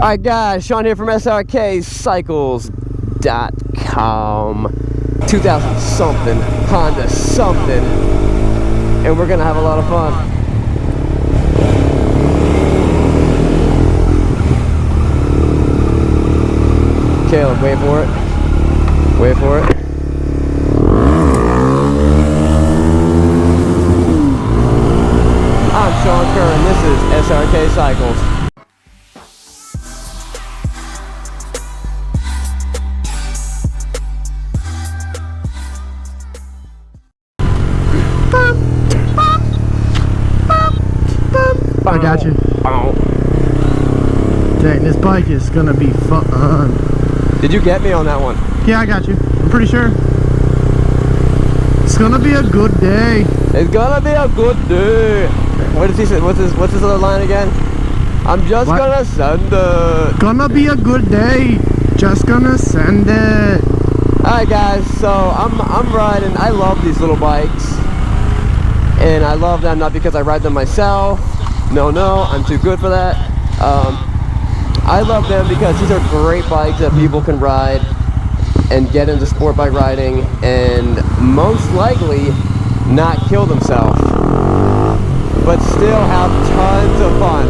Alright guys, Sean here from Srkcycles.com. 2000 something, Honda something, and we're gonna have a lot of fun. Caleb, wait for it. Wait for it. I'm Sean Kerr and this is Srkcycles. I got you. Dang, this bike is gonna be fun. Did you get me on that one? Yeah, I got you. I'm pretty sure. It's gonna be a good day. It's gonna be a good day. What does he say? What's his other line again? I'm just gonna send it. Gonna be a good day. Just gonna send it. Alright guys, so I'm riding. I love these little bikes. And I love them not because I ride them myself. No, I'm too good for that. I love them because these are great bikes that people can ride and get into sport bike riding and most likely not kill themselves, but still have tons of fun.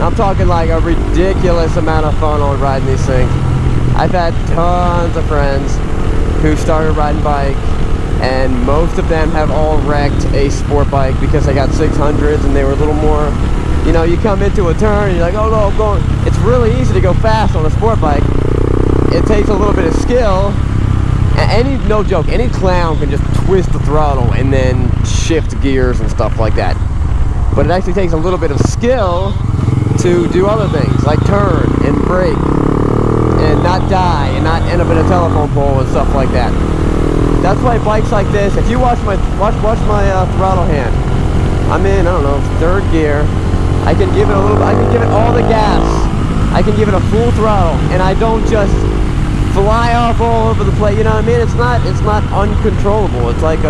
I'm talking like a ridiculous amount of fun on riding these things. I've had tons of friends who started riding bike, and most of them have all wrecked a sport bike because they got 600s and they were a little more, you know, you come into a turn and you're like, oh no, I'm going. It's really easy to go fast on a sport bike. It takes a little bit of skill. And no joke, any clown can just twist the throttle and then shift gears and stuff like that. But it actually takes a little bit of skill to do other things like turn and brake and not die and not end up in a telephone pole and stuff like that. That's why bikes like this, if you watch my throttle hand, I'm in, I don't know, third gear. I can give it a little, I can give it all the gas. I can give it a full throttle, and I don't just fly off all over the place. You know what I mean? It's not uncontrollable. It's like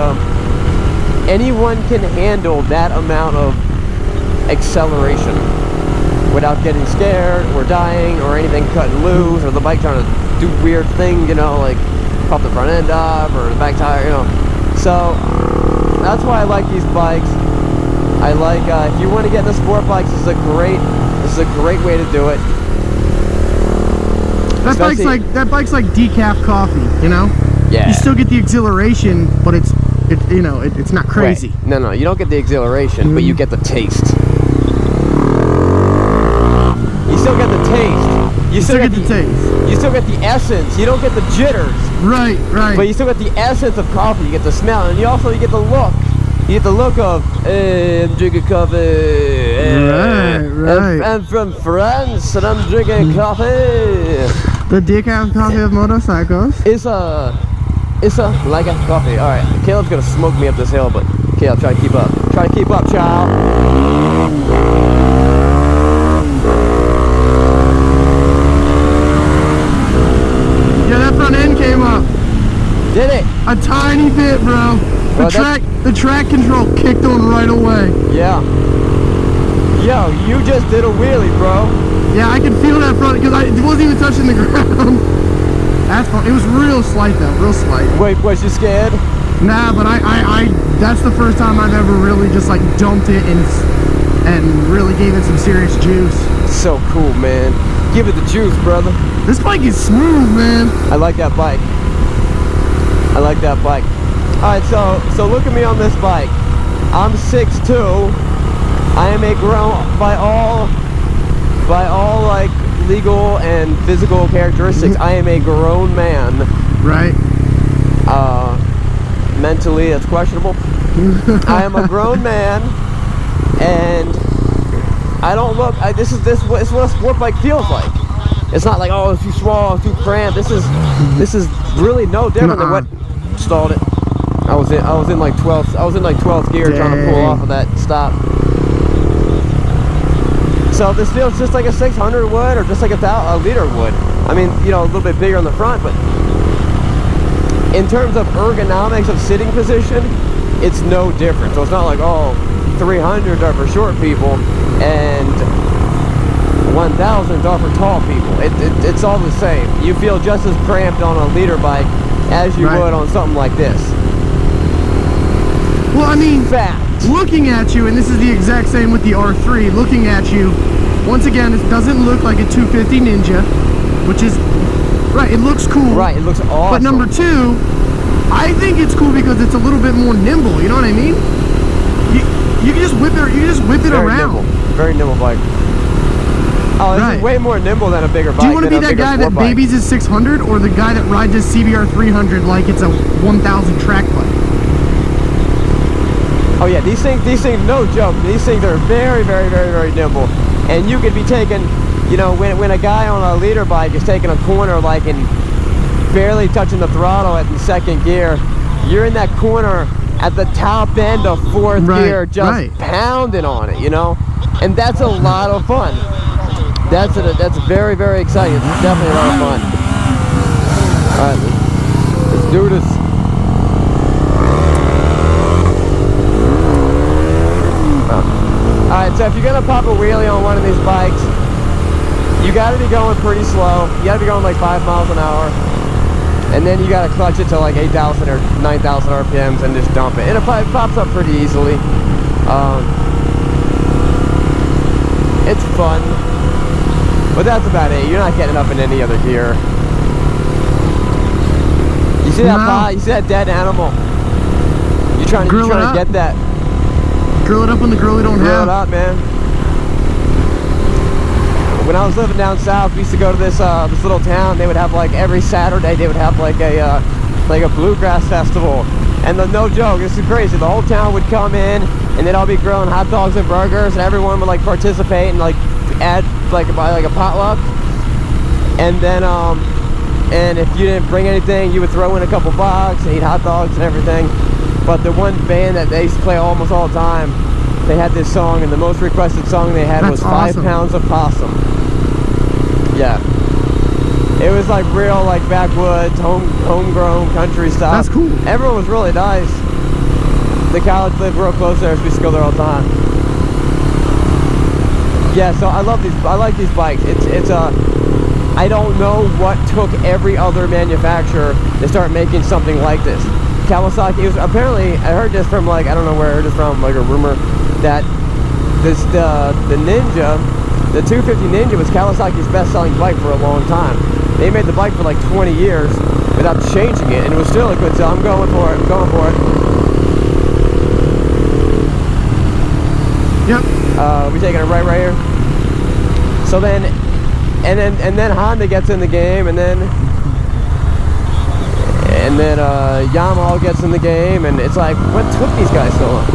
anyone can handle that amount of acceleration without getting scared or dying or anything cutting loose or the bike trying to do weird thing, you know, like pop the front end up or the back tire, you know. So that's why I like these bikes. I like if you want to get into sport bikes, this is a great way to do it. That bike's like decaf coffee, you know. Yeah. You still get the exhilaration, but it's not crazy. Wait, no, you don't get the exhilaration, but you get the taste. You still get the taste. You still get the taste. You still get the essence. You don't get the jitters. Right. But you still get the essence of coffee. You get the smell, and you get the look. You get the look of, hey, I'm drinking coffee. Right. I'm from France, and I'm drinking coffee. The decaf coffee of motorcycles. It's like a coffee. All right, Caleb's gonna smoke me up this hill, but Caleb, try to keep up. Try to keep up, child. Yeah, that front end came up. Did it? A tiny bit, bro. The track control kicked on right away. Yeah. Yo, you just did a wheelie, bro. Yeah, I can feel that front because it wasn't even touching the ground. That's fun. It was real slight though, real slight. Wait, was you scared? Nah, but I that's the first time I've ever really just like dumped it and really gave it some serious juice. So cool, man. Give it the juice, brother. This bike is smooth, man. I like that bike. I like that bike. Alright, so look at me on this bike. I'm 6'2". I am a grown, by all like legal and physical characteristics, I am a grown man. Right. Mentally, it's questionable. I am a grown man, and I don't look. This is what a sport bike feels like. It's not like, oh, it's too small, too cramped. This is really no different than what stalled it. I was in like 12th gear. Dang. Trying to pull off of that stop. So this feels just like a 600 would, or just like a liter would. I mean, you know, a little bit bigger on the front, but in terms of ergonomics of sitting position, it's no different. So it's not like, oh, 300s are for short people and 1000s are for tall people. It's all the same. You feel just as cramped on a leader bike as you would on something like this. Well, I mean, fact. Looking at you, and this is the exact same with the R3, looking at you, once again, it doesn't look like a 250 Ninja, which is, right, it looks cool. Right, it looks awesome. But number two, I think it's cool because it's a little bit more nimble, you know what I mean? You can just whip it, around. Nimble. Very nimble bike. Oh, this is way more nimble than a bigger bike. Do you want to be that guy that babies his 600, or the guy that rides his CBR 300 like it's a 1000 track bike? Oh yeah, these things, no joke, these things are very, very, very, very nimble. And you could be taking, you know, when a guy on a leader bike is taking a corner like and barely touching the throttle at the second gear, you're in that corner at the top end of fourth gear, just pounding on it, you know? And that's a lot of fun. That's very, very exciting. It's definitely a lot of fun. Alright, let's do this. Alright, so if you're gonna pop a wheelie on one of these bikes, you gotta be going pretty slow. You gotta be going like 5 miles an hour. And then you gotta clutch it to like 8,000 or 9,000 RPMs and just dump it. And it pops up pretty easily. It's fun. But that's about it. You're not getting up in any other gear. You see that you see that dead animal? You're trying to get that. Grill it up when the grill we don't have. Grill it up, man. When I was living down south, we used to go to this this little town. They would have like every Saturday they would have like a bluegrass festival. And no joke, this is crazy. The whole town would come in and they'd all be grilling hot dogs and burgers, and everyone would like participate and like add like a potluck. And then and if you didn't bring anything, you would throw in a couple bucks and eat hot dogs and everything. But the one band that they used to play almost all the time, they had this song, and the most requested song they had was 5 pounds of possum. Yeah. It was like real, like backwoods, homegrown country stuff. That's cool. Everyone was really nice. The college lived real close there, so we used to go there all the time. Yeah, so I like these bikes. It's I don't know what took every other manufacturer to start making something like this. Kawasaki, apparently, I heard this from like, I don't know where I heard this from, like a rumor, that the Ninja, the 250 Ninja was Kawasaki's best-selling bike for a long time. They made the bike for like 20 years without changing it, and it was still a good sell. I'm going for it. I'm going for it. Yep. We taking it right here. So then, and then Honda gets in the game, and then Yamaha gets in the game, and it's like, what took these guys so long?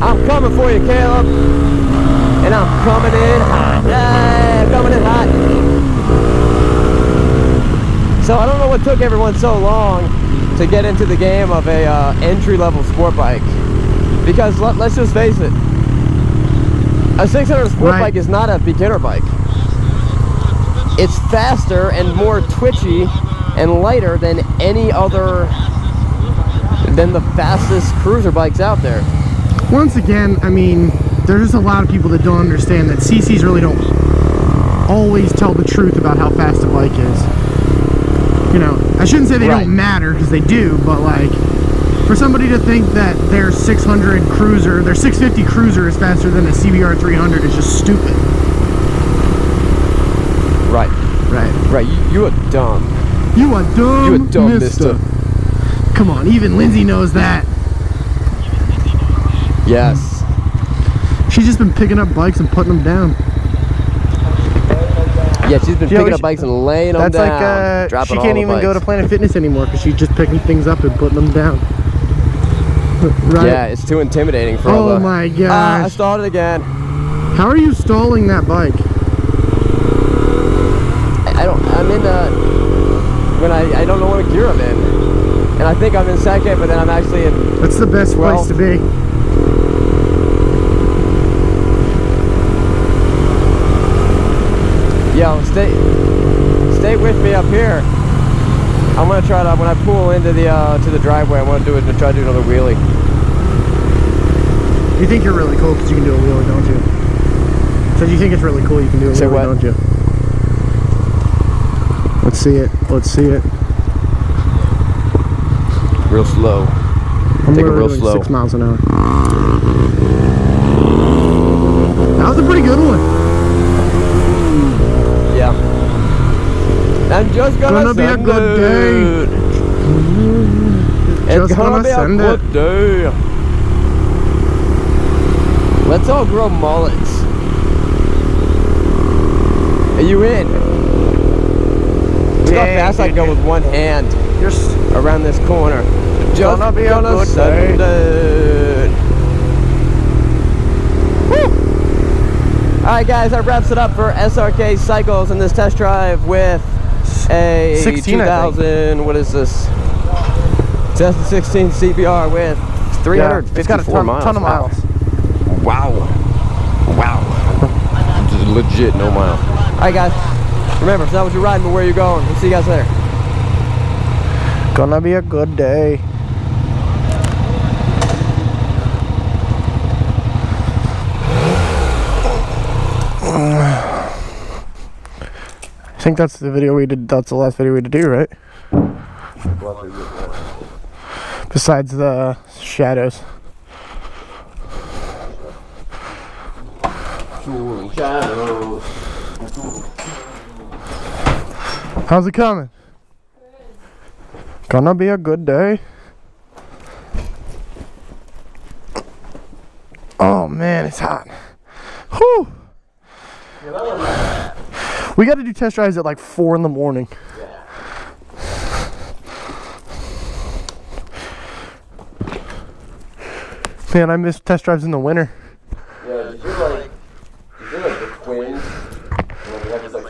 I'm coming for you, Caleb, and I'm coming in hot. Yeah, coming in hot. So I don't know what took everyone so long to get into the game of a entry-level sport bike, because let's just face it, a 600 sport bike is not a beginner bike. It's faster and more twitchy and lighter than any other, than the fastest cruiser bikes out there. Once again, I mean, there's just a lot of people that don't understand that CCs really don't always tell the truth about how fast a bike is. You know, I shouldn't say they don't matter, because they do, but like, for somebody to think that their 600 cruiser, their 650 cruiser is faster than a CBR 300 is just stupid. Right, you are dumb. You are dumb, you a dumb mister. Come on, even Lindsay knows that. Yes. She's just been picking up bikes and putting them down. Yeah, she's been picking up bikes and laying them down. That's like, she can't even go to Planet Fitness anymore because she's just picking things up and putting them down. Right? Yeah, it's too intimidating for all. Oh my gosh. I stalled it again. How are you stalling that bike? I'm in I don't know what gear I'm in. And I think I'm in second, but then I'm actually in That's the best 12th place to be. Yo, stay with me up here. I'm gonna try to, when I pull into the to the driveway, I want to try to do another wheelie. You think you're really cool because you can do a wheelie, don't you? So you think it's really cool you can do a Say wheelie, what? don't you? Let's see it. Let's see it. Real slow. I'm Take it literally real doing slow. 6 miles an hour. That was a pretty good one. Yeah. I'm just gonna Be a send good it. It's Just gonna be a send good day. Let's all grow mullets. Are you in? Look how fast I can go with one hand You're around this corner. Just Gonna be a good send it. Woo! Alright guys, that wraps it up for Srkcycles in this test drive with a 16, 2000, what is this? 2016 CBR with 354 it's got a miles. ton of miles. Wow. Wow. Just legit no miles. Alright guys, remember, it's not what you're riding, but where you're going. We'll see you guys later. Gonna be a good day. I think that's the video we did. That's the last video we had to do, right? Besides the shadows. How's it coming? Gonna be a good day. Oh man, it's hot. Whew. We got to do test drives at like 4 in the morning. Man, I miss test drives in the winter.